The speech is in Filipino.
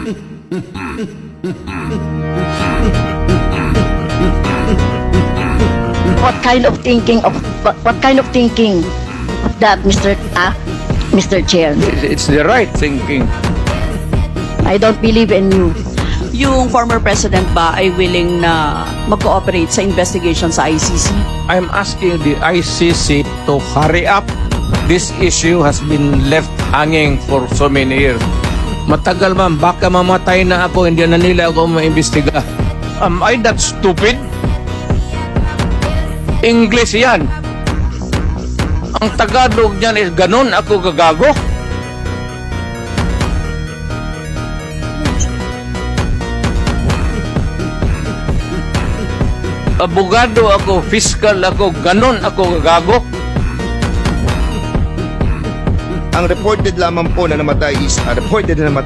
What kind of thinking of that, Mr. Chair? It's the right thinking. I don't believe in you. Yung former president ba ay willing na mag-cooperate sa investigation sa ICC? I'm asking the ICC to hurry up. This issue has been left hanging for so many years. Matagal man, baka mamatay na ako, hindi na nila ako maimbestiga. Am I that stupid? English yan. Ang Tagalog niyan is ganun ako gagago. Abogado ako, fiscal ako, ganun ako gagago. Ang reported lamang po na namatay is reported na namatay